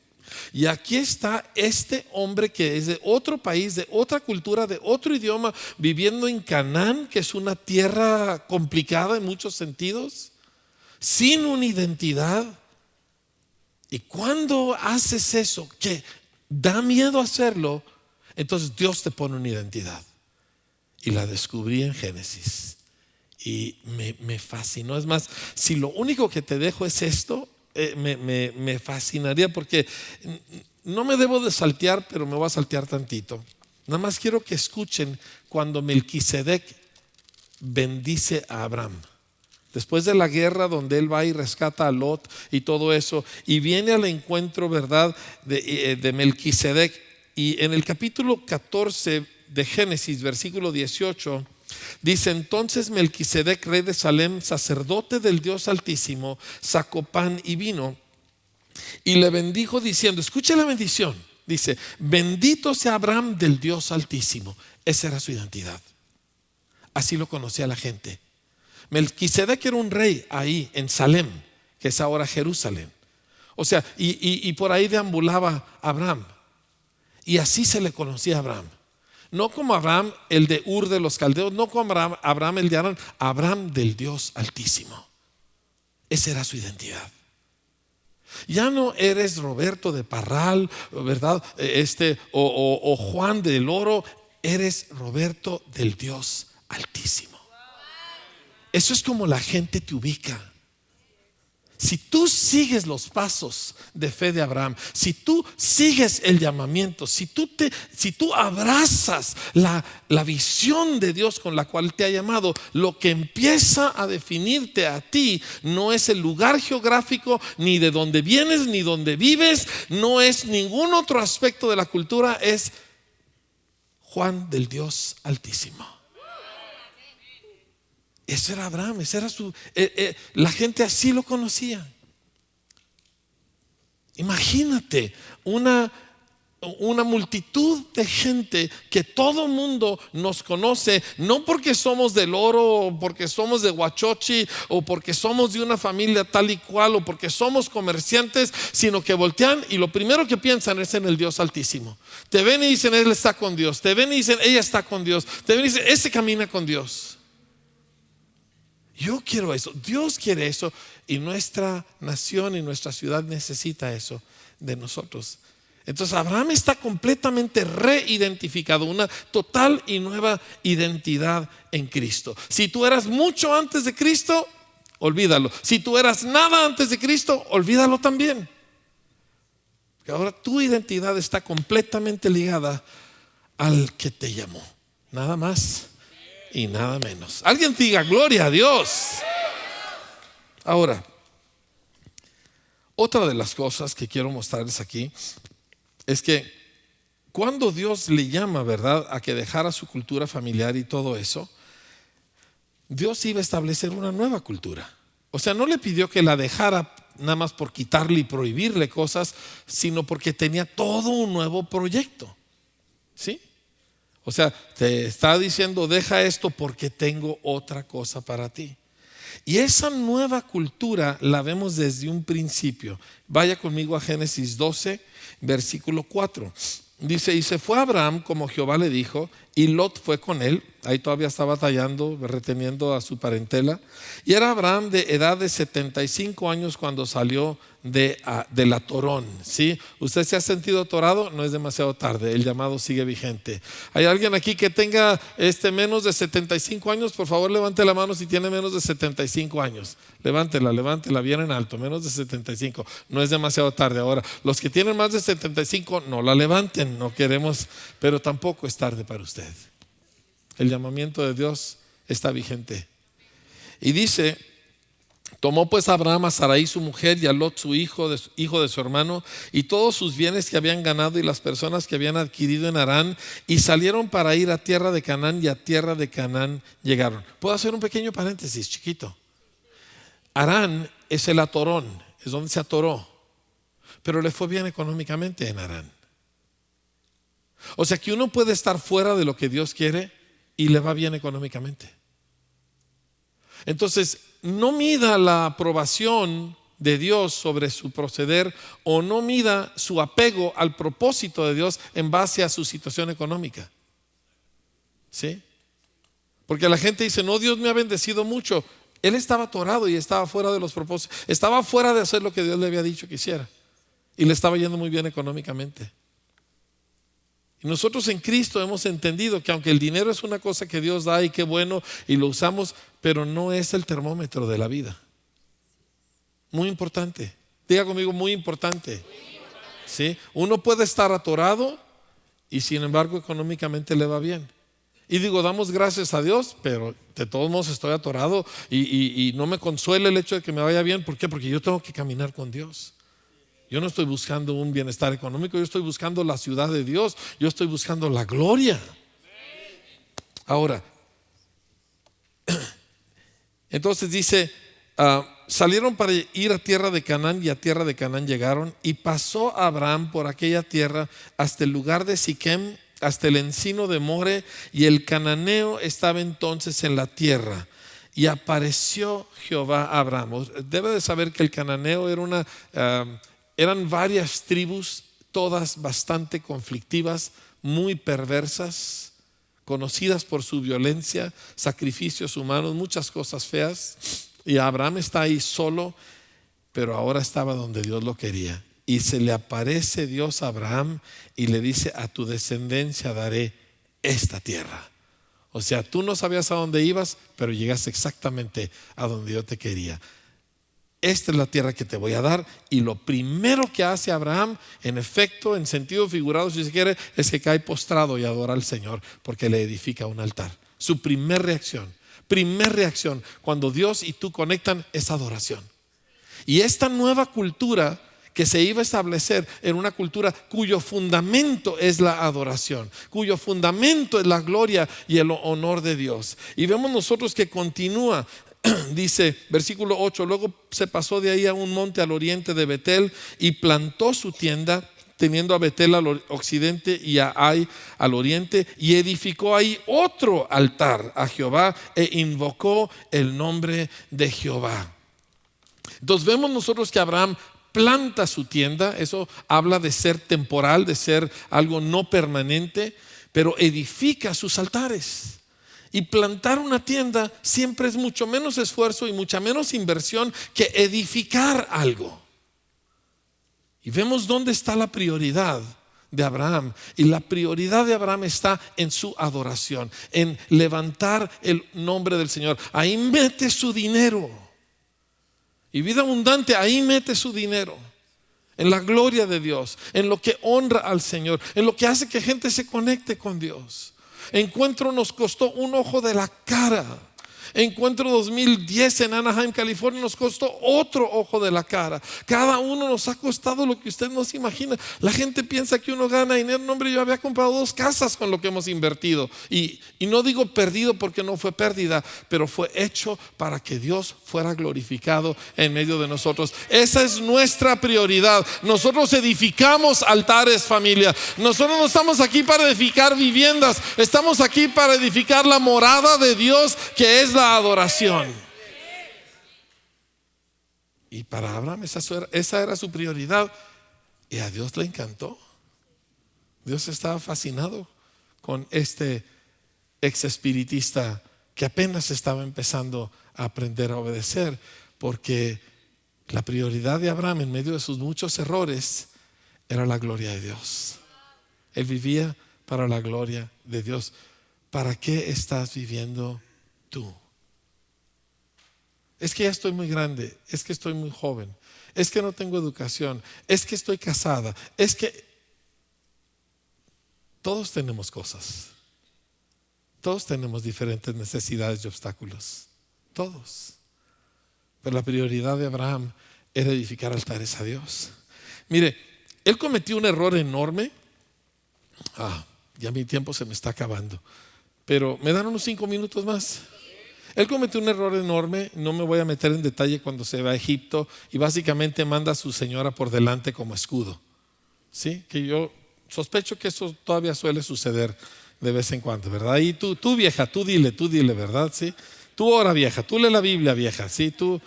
Y aquí está este hombre que es de otro país, de otra cultura, de otro idioma, viviendo en Canaán, que es una tierra complicada en muchos sentidos, sin una identidad. Y cuando haces eso, que da miedo hacerlo, entonces Dios te pone una identidad. Y la descubrí en Génesis y me fascinó. Es más, si lo único que te dejo es esto, me fascinaría, porque no me debo de saltear, pero me voy a saltear tantito. Nada más quiero que escuchen cuando Melquisedec bendice a Abraham. Después de la guerra, donde él va y rescata a Lot y todo eso, y viene al encuentro, ¿verdad?, de Melquisedec. Y en el capítulo 14 de Génesis, versículo 18, dice: entonces Melquisedec, rey de Salem, sacerdote del Dios Altísimo, sacó pan y vino y le bendijo diciendo, escuche la bendición, dice: bendito sea Abraham del Dios Altísimo. Esa era su identidad. Así lo conocía la gente. Melquisedec era un rey ahí en Salem, que es ahora Jerusalén. O sea, y por ahí deambulaba Abraham. Y así se le conocía a Abraham. No como Abraham, el de Ur de los Caldeos, no como Abraham, el de Arán, Abraham del Dios Altísimo. Esa era su identidad. Ya no eres Roberto de Parral, ¿verdad? O Juan del Oro, eres Roberto del Dios Altísimo. Eso es como la gente te ubica. Si tú sigues los pasos de fe de Abraham, si tú sigues el llamamiento, si tú abrazas la visión de Dios con la cual te ha llamado, lo que empieza a definirte a ti no es el lugar geográfico, ni de dónde vienes, ni dónde vives, no es ningún otro aspecto de la cultura, es Juan del Dios Altísimo. Ese era Abraham, ese era la gente así lo conocía. Imagínate una multitud de gente que todo mundo nos conoce, no porque somos del Oro, o porque somos de Huachochi, o porque somos de una familia tal y cual, o porque somos comerciantes, sino que voltean y lo primero que piensan es en el Dios Altísimo. Te ven y dicen, él está con Dios. Te ven y dicen, ella está con Dios. Te ven y dicen, ese camina con Dios. Yo quiero eso, Dios quiere eso, y nuestra nación y nuestra ciudad necesita eso de nosotros. Entonces Abraham está completamente reidentificado, una total y nueva identidad en Cristo. Si tú eras mucho antes de Cristo, olvídalo. Si tú eras nada antes de Cristo, olvídalo también. Porque ahora tu identidad está completamente ligada al que te llamó, nada más y nada menos. Alguien diga gloria a Dios. Ahora, otra de las cosas que quiero mostrarles aquí es que cuando Dios le llama, ¿verdad?, a que dejara su cultura familiar y todo eso, Dios iba a establecer una nueva cultura. O sea, no le pidió que la dejara nada más por quitarle y prohibirle cosas, sino porque tenía todo un nuevo proyecto. ¿Sí? O sea, te está diciendo, deja esto porque tengo otra cosa para ti. Y esa nueva cultura la vemos desde un principio. Vaya conmigo a Génesis 12, versículo 4. Dice: y se fue Abraham como Jehová le dijo, y Lot fue con él. ahí todavía está batallando, reteniendo a su parentela. Y era Abraham de edad de 75 años cuando salió del atorón, ¿sí? ¿Usted se ha sentido atorado? No es demasiado tarde, el llamado sigue vigente. ¿Hay alguien aquí que tenga menos de 75 años? Por favor, levante la mano si tiene menos de 75 años. Levántela bien en alto, menos de 75. No es demasiado tarde. Ahora, los que tienen más de 75, no la levanten, no queremos, pero tampoco es tarde para usted. El llamamiento de Dios está vigente. Y dice: tomó pues Abraham a Sarai su mujer y a Lot su hijo de su hermano y todos sus bienes que habían ganado y las personas que habían adquirido en Harán, y salieron para ir a tierra de Canaán, y a tierra de Canaán llegaron. ¿Puedo hacer un pequeño paréntesis chiquito? Harán es el atorón, es donde se atoró, pero le fue bien económicamente en Harán. O sea que uno puede estar fuera de lo que Dios quiere y le va bien económicamente. Entonces, no mida la aprobación de Dios sobre su proceder, o no mida su apego al propósito de Dios en base a su situación económica. ¿Sí? Porque la gente dice: no, Dios me ha bendecido mucho. Él estaba atorado y estaba fuera de los propósitos, estaba fuera de hacer lo que Dios le había dicho que hiciera, y le estaba yendo muy bien económicamente. Y nosotros en Cristo hemos entendido que aunque el dinero es una cosa que Dios da y qué bueno, y lo usamos, pero no es el termómetro de la vida. Muy importante. Diga conmigo: muy importante. ¿Sí? Uno puede estar atorado y sin embargo económicamente le va bien. Y digo, damos gracias a Dios, pero de todos modos estoy atorado y no me consuela el hecho de que me vaya bien. ¿Por qué? Porque yo tengo que caminar con Dios. Yo no estoy buscando un bienestar económico, yo estoy buscando la ciudad de Dios, yo estoy buscando la gloria. Ahora, entonces dice: salieron para ir a tierra de Canaán, y a tierra de Canaán llegaron, y pasó Abraham por aquella tierra hasta el lugar de Siquem, hasta el encino de More, y el cananeo estaba entonces en la tierra. Y apareció Jehová a Abraham. Debe de saber que el cananeo era eran varias tribus, todas bastante conflictivas, muy perversas, conocidas por su violencia, sacrificios humanos, muchas cosas feas. Y Abraham está ahí solo, pero ahora estaba donde Dios lo quería. Y se le aparece Dios a Abraham y le dice: a tu descendencia daré esta tierra. O sea, tú no sabías a dónde ibas, pero llegaste exactamente a donde yo te quería. Esta es la tierra que te voy a dar. Y lo primero que hace Abraham, en efecto, en sentido figurado si se quiere, es que cae postrado y adora al Señor, porque le edifica un altar. Su primer reacción cuando Dios y tú conectan, es adoración. Y esta nueva cultura que se iba a establecer en una cultura cuyo fundamento es la adoración, cuyo fundamento es la gloria y el honor de Dios. Y vemos nosotros que continúa. Dice versículo 8: luego se pasó de ahí a un monte al oriente de Betel y plantó su tienda, teniendo a Betel al occidente y a Ai al oriente, y edificó ahí otro altar a Jehová e invocó el nombre de Jehová. Entonces vemos nosotros que Abraham planta su tienda. Eso habla de ser temporal, de ser algo no permanente, pero edifica sus altares. Y plantar una tienda siempre es mucho menos esfuerzo y mucha menos inversión que edificar algo. Y vemos dónde está la prioridad de Abraham. Y la prioridad de Abraham está en su adoración, en levantar el nombre del Señor. Ahí mete su dinero. Y vida abundante, ahí mete su dinero. En la gloria de Dios, en lo que honra al Señor, en lo que hace que gente se conecte con Dios. Encuentro nos costó un ojo de la cara. Encuentro 2010 en Anaheim, California, nos costó otro ojo de la cara. Cada uno nos ha costado lo que usted no se imagina. La gente piensa que uno gana dinero. No, hombre, yo había comprado 2 casas con lo que hemos invertido. Y no digo perdido porque no fue pérdida, pero fue hecho para que Dios fuera glorificado en medio de nosotros. Esa es nuestra prioridad. Nosotros edificamos altares, familia. Nosotros no estamos aquí para edificar viviendas. Estamos aquí para edificar la morada de Dios, que es la adoración. Y para Abraham esa era su prioridad. Y a Dios le encantó. Dios estaba fascinado con este ex espiritista que apenas estaba empezando a aprender a obedecer, porque la prioridad de Abraham en medio de sus muchos errores era la gloria de Dios. Él vivía para la gloria de Dios. ¿Para qué estás viviendo tú? Es que ya estoy muy grande, es que estoy muy joven, es que no tengo educación, es que estoy casada, es que todos tenemos cosas. Todos tenemos diferentes necesidades y obstáculos. Todos. Pero la prioridad de Abraham era edificar altares a Dios. Mire, él cometió un error enorme. Ya mi tiempo se me está acabando. Pero me dan unos 5 minutos más. Él cometió un error enorme. No me voy a meter en detalle cuando se va a Egipto. Y básicamente manda a su señora por delante como escudo. ¿Sí? Que yo sospecho que eso todavía suele suceder de vez en cuando, ¿verdad? Y tú vieja, tú dile, ¿verdad? ¿Sí? Tú ora vieja, tú lee la Biblia vieja, ¿sí? Tú.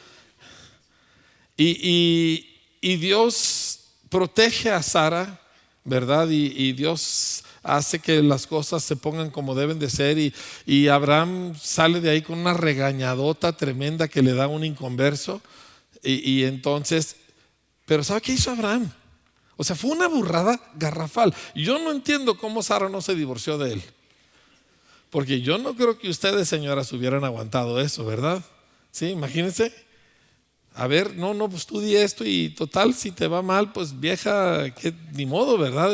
Y Dios protege a Sara, ¿verdad? Y Dios hace que las cosas se pongan como deben de ser, y Abraham sale de ahí con una regañadota tremenda que le da un inconverso. Y entonces, pero ¿sabe qué hizo Abraham? O sea, fue una burrada garrafal. Yo no entiendo cómo Sara no se divorció de él. Porque yo no creo que ustedes, señoras, hubieran aguantado eso, ¿verdad? Sí, imagínense. A ver, pues tú di esto y total, si te va mal, pues vieja, que ni modo, ¿verdad?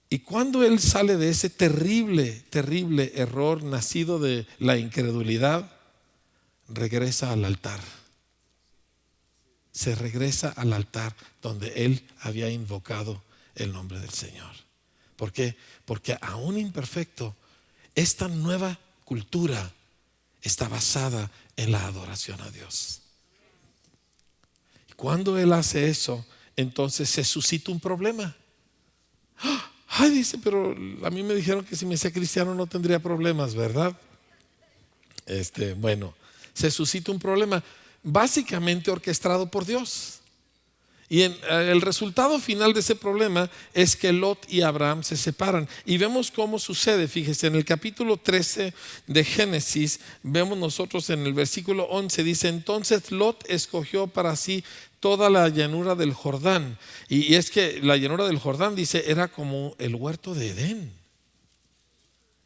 Y cuando él sale de ese terrible, terrible error nacido de la incredulidad, regresa al altar. Se regresa al altar donde él había invocado el nombre del Señor. ¿Por qué? Porque aún imperfecto, esta nueva cultura está basada en la adoración a Dios. Y cuando él hace eso, entonces se suscita un problema. Dice, pero a mí me dijeron que si me hacía cristiano no tendría problemas, ¿verdad? Bueno, se suscita un problema básicamente orquestado por Dios. Y el resultado final de ese problema es que Lot y Abraham se separan. Y vemos cómo sucede. Fíjese, en el capítulo 13 de Génesis, vemos nosotros en el versículo 11, dice: entonces Lot escogió para sí toda la llanura del Jordán. Y es que la llanura del Jordán, dice, era como el huerto de Edén.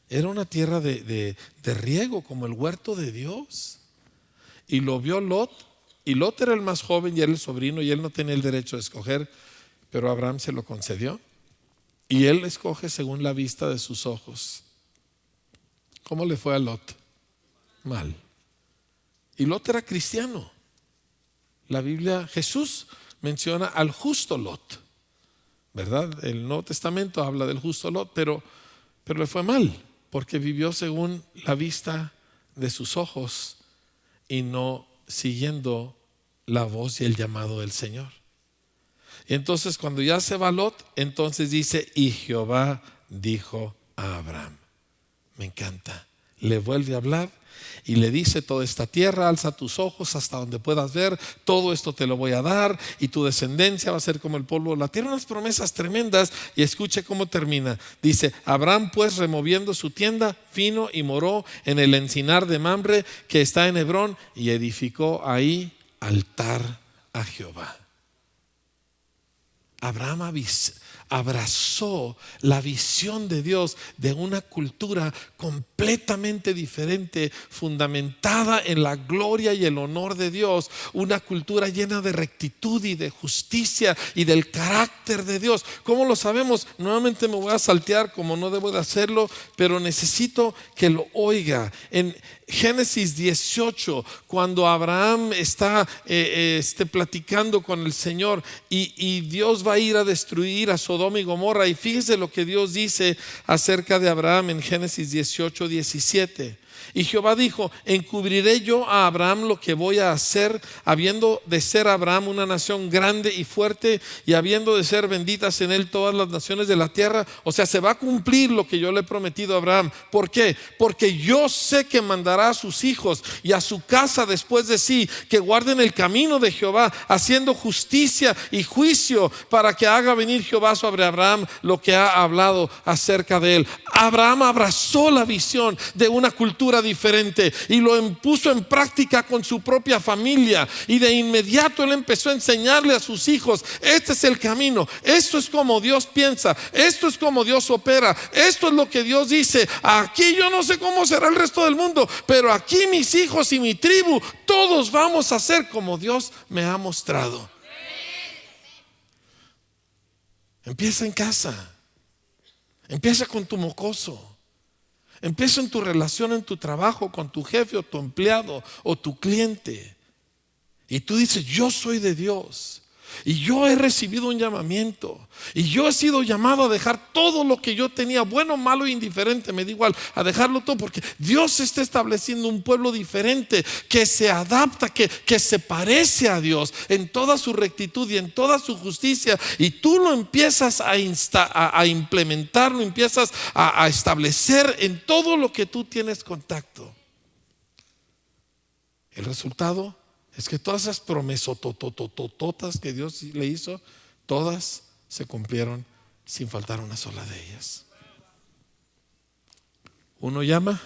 Era una tierra de riego, como el huerto de Dios. Y lo vio Lot, y Lot era el más joven y era el sobrino, y él no tenía el derecho de escoger, pero Abraham se lo concedió. Y él escoge según la vista de sus ojos. ¿Cómo le fue a Lot? Mal. Y Lot era cristiano. La Biblia, Jesús menciona al justo Lot, ¿verdad? El Nuevo Testamento habla del justo Lot, pero le fue mal, porque vivió según la vista de sus ojos y no siguiendo la voz y el llamado del Señor. Y entonces cuando ya se va Lot, entonces dice: y Jehová dijo a Abraham. Me encanta. Le vuelve a hablar y le dice: toda esta tierra, alza tus ojos hasta donde puedas ver, todo esto te lo voy a dar, y tu descendencia va a ser como el polvo de la tierra. Unas promesas tremendas. Y escuche cómo termina. Dice: Abraham pues, removiendo su tienda, vino y moró en el encinar de Mamre, que está en Hebrón, y edificó ahí altar a Jehová. Abraham abrazó la visión de Dios de una cultura completamente diferente, fundamentada en la gloria y el honor de Dios, una cultura llena de rectitud y de justicia y del carácter de Dios. ¿Cómo lo sabemos? Nuevamente me voy a saltear, como no debo de hacerlo, pero necesito que lo oiga. En Génesis 18, cuando Abraham está platicando con el Señor, y Dios va a ir a destruir a Sodoma y Gomorra, y fíjese lo que Dios dice acerca de Abraham en Génesis 18, 17. Y Jehová dijo: encubriré yo a Abraham lo que voy a hacer, habiendo de ser Abraham una nación grande y fuerte, y habiendo de ser benditas en él todas las naciones de la tierra. O sea, se va a cumplir lo que yo le he prometido a Abraham. ¿Por qué? Porque yo sé que mandará a sus hijos y a su casa después de sí, que guarden el camino de Jehová, haciendo justicia y juicio, para que haga venir Jehová sobre Abraham lo que ha hablado acerca de él. Abraham abrazó la visión de una cultura diferente y lo puso en práctica con su propia familia, y de inmediato él empezó a enseñarle a sus hijos: este es el camino, esto es como Dios piensa, esto es como Dios opera, esto es lo que Dios dice. Aquí yo no sé cómo será el resto del mundo, pero aquí mis hijos y mi tribu, todos vamos a ser como Dios me ha mostrado. Empieza en casa, empieza con tu mocoso, empieza en tu relación, en tu trabajo, con tu jefe o tu empleado o tu cliente. Y tú dices: yo soy de Dios, y yo he recibido un llamamiento, y yo he sido llamado a dejar todo lo que yo tenía, bueno, malo e indiferente, me da igual, a dejarlo todo, porque Dios está estableciendo un pueblo diferente, que se adapta, que se parece a Dios en toda su rectitud y en toda su justicia. Y tú lo empiezas a implementar, lo empiezas a establecer en todo lo que tú tienes contacto. El resultado es que todas esas promesas totototototas que Dios le hizo, todas se cumplieron sin faltar una sola de ellas. Uno llama,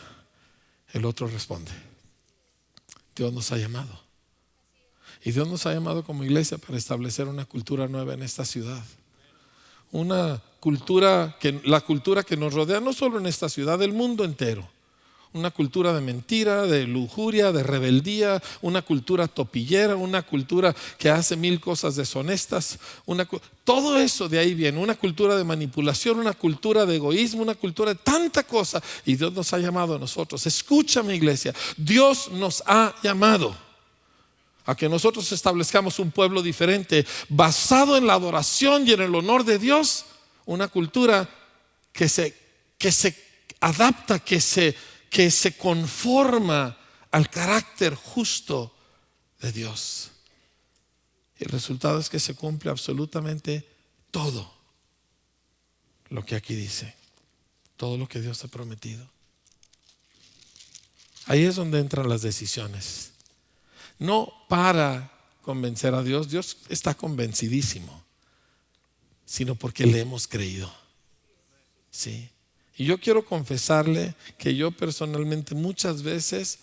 el otro responde. Dios nos ha llamado, y Dios nos ha llamado como iglesia para establecer una cultura nueva en esta ciudad. Una cultura la cultura que nos rodea, no solo en esta ciudad, del mundo entero. Una cultura de mentira, de lujuria, de rebeldía, una cultura topillera, una cultura que hace mil cosas deshonestas, todo eso de ahí viene. Una cultura de manipulación, una cultura de egoísmo, una cultura de tanta cosa. Y Dios nos ha llamado a nosotros. Escúchame, iglesia, Dios nos ha llamado a que nosotros establezcamos un pueblo diferente, basado en la adoración y en el honor de Dios. Una cultura que se adapta, que se conforma al carácter justo de Dios. Y el resultado es que se cumple absolutamente todo lo que aquí dice, todo lo que Dios ha prometido. Ahí es donde entran las decisiones. No para convencer a Dios, Dios está convencidísimo, sino porque le hemos creído. Sí. Y yo quiero confesarle que yo personalmente muchas veces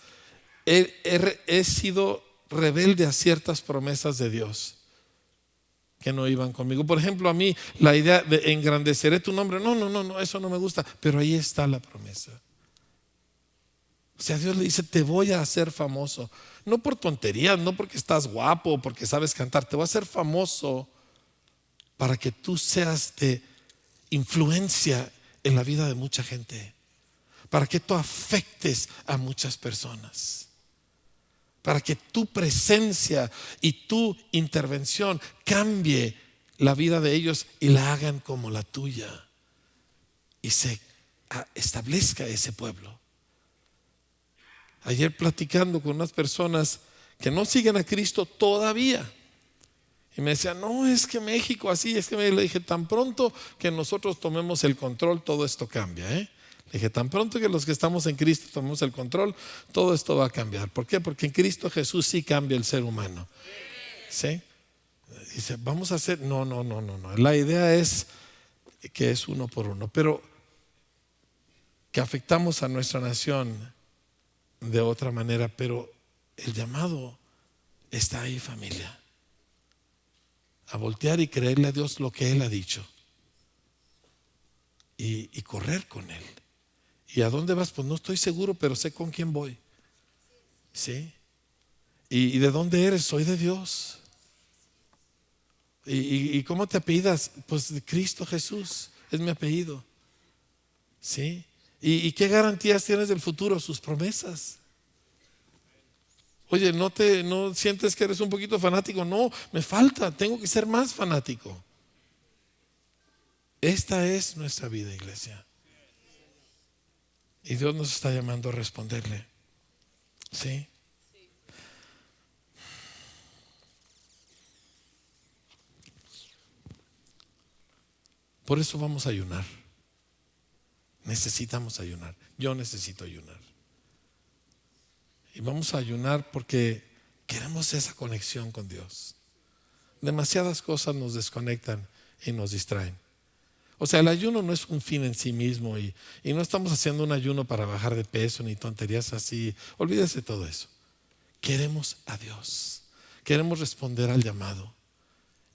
he sido rebelde a ciertas promesas de Dios que no iban conmigo. Por ejemplo, a mí la idea de engrandeceré tu nombre, no, eso no me gusta, pero ahí está la promesa. O sea, Dios le dice: te voy a hacer famoso, no por tonterías, no porque estás guapo, porque sabes cantar, te voy a hacer famoso para que tú seas de influencia en la vida de mucha gente, para que tú afectes a muchas personas, para que tu presencia y tu intervención cambie la vida de ellos y la hagan como la tuya, y se establezca ese pueblo. Ayer, platicando con unas personas que no siguen a Cristo todavía, y me decían: no, es que México así, es que le dije: tan pronto que nosotros tomemos el control, todo esto cambia, Le dije: tan pronto que los que estamos en Cristo tomemos el control, todo esto va a cambiar. ¿Por qué? Porque en Cristo Jesús sí cambia el ser humano. ¿Sí? Dice: vamos a hacer, no. La idea es que es uno por uno, pero que afectamos a nuestra nación de otra manera. Pero el llamado está ahí, familia, a voltear y creerle a Dios lo que Él ha dicho, y correr con Él. ¿Y a dónde vas? Pues no estoy seguro, pero sé con quién voy. ¿Sí? ¿Y de dónde eres? Soy de Dios. ¿Y cómo te apellidas? Pues de Cristo Jesús, es mi apellido. ¿Sí? ¿Y qué garantías tienes del futuro? Sus promesas. Oye, ¿no sientes que eres un poquito fanático? No, me falta, tengo que ser más fanático. Esta es nuestra vida, iglesia. Y Dios nos está llamando a responderle. ¿Sí? Por eso vamos a ayunar. Necesitamos ayunar. Yo necesito ayunar. Y vamos a ayunar porque queremos esa conexión con Dios. Demasiadas cosas nos desconectan y nos distraen. O sea, el ayuno no es un fin en sí mismo y no estamos haciendo un ayuno para bajar de peso ni tonterías así. Olvídese de todo eso. Queremos a Dios. Queremos responder al llamado.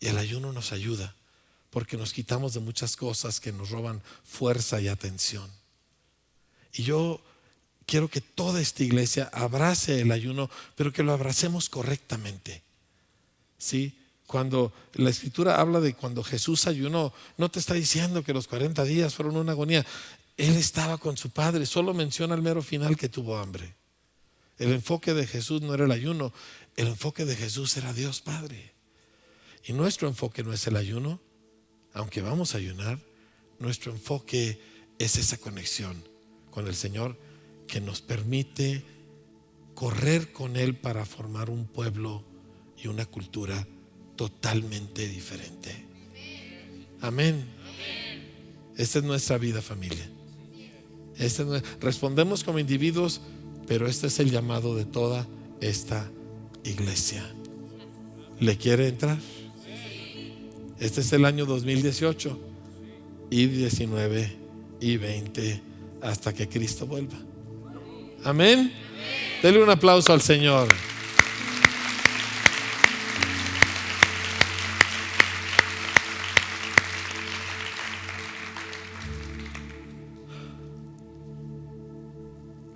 Y el ayuno nos ayuda porque nos quitamos de muchas cosas que nos roban fuerza y atención. Y yo quiero que toda esta iglesia abrace el ayuno, pero que lo abracemos correctamente. ¿Sí? Cuando la Escritura habla de cuando Jesús ayunó, no te está diciendo que los 40 días fueron una agonía. Él estaba con su Padre, solo menciona al mero final que tuvo hambre. El enfoque de Jesús no era el ayuno, el enfoque de Jesús era Dios Padre. Y nuestro enfoque no es el ayuno, aunque vamos a ayunar. Nuestro enfoque es esa conexión con el Señor que nos permite correr con Él para formar un pueblo y una cultura totalmente diferente. Amén. Esta es nuestra vida, familia. Respondemos como individuos, pero este es el llamado de toda esta iglesia. ¿Le quiere entrar? Este es el año 2018 y 19 y 20 hasta que Cristo vuelva. Amén. Dele un aplauso al Señor.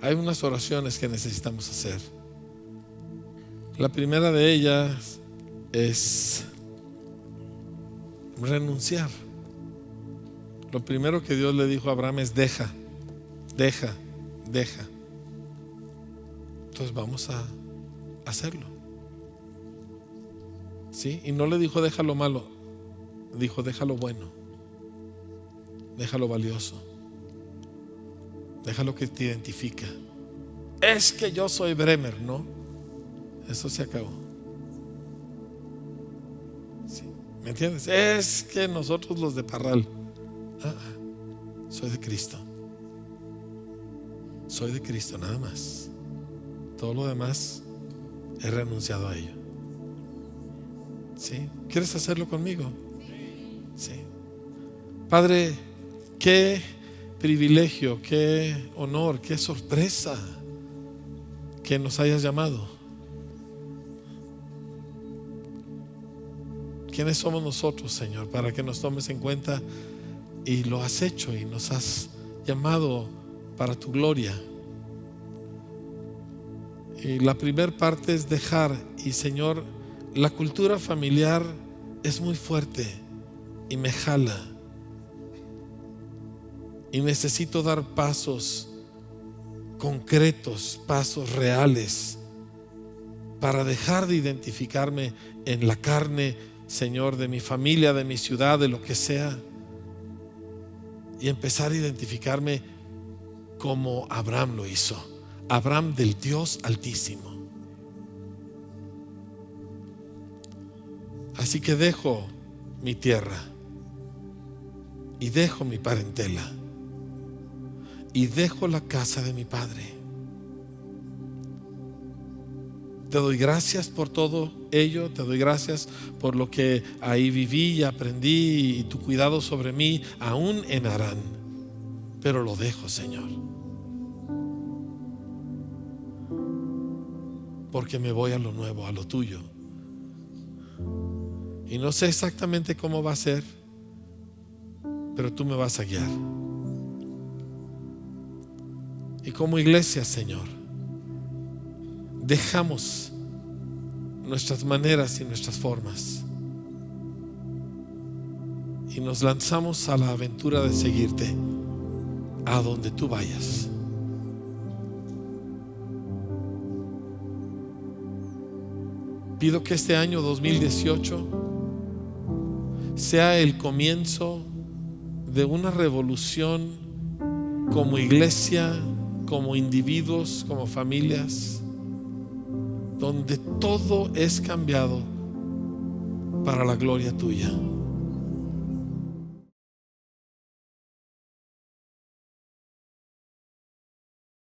Hay unas oraciones que necesitamos hacer. La primera de ellas es renunciar. Lo primero que Dios le dijo a Abraham es deja. Entonces vamos a hacerlo. ¿Sí? Y no le dijo deja lo malo, dijo deja lo bueno, deja lo valioso, deja lo que te identifica. Es que yo soy Bremer, ¿no? Eso se acabó. ¿Sí? ¿Me entiendes? Es que nosotros los de Parral, soy de Cristo. Soy de Cristo nada más. Todo lo demás he renunciado a ello. ¿Sí? ¿Quieres hacerlo conmigo? Sí. Padre, qué privilegio, qué honor, qué sorpresa que nos hayas llamado. ¿Quiénes somos nosotros, Señor, para que nos tomes en cuenta? Y lo has hecho y nos has llamado para tu gloria. Y la primera parte es dejar. Y Señor, la cultura familiar es muy fuerte y me jala. Y necesito dar pasos concretos, pasos reales, para dejar de identificarme en la carne, Señor, de mi familia, de mi ciudad, de lo que sea, y empezar a identificarme como Abraham lo hizo. Abraham del Dios Altísimo. Así que dejo mi tierra y dejo mi parentela y dejo la casa de mi padre. Te doy gracias por todo ello. Te doy gracias por lo que ahí viví y aprendí y tu cuidado sobre mí, aún en Harán. Pero lo dejo, Señor, porque me voy a lo nuevo, a lo tuyo. Y no sé exactamente cómo va a ser, pero tú me vas a guiar. Y como iglesia, Señor, dejamos nuestras maneras y nuestras formas y nos lanzamos a la aventura de seguirte a donde tú vayas. Pido que este año 2018 sea el comienzo de una revolución como iglesia como individuos, como familias, donde todo es cambiado para la gloria tuya.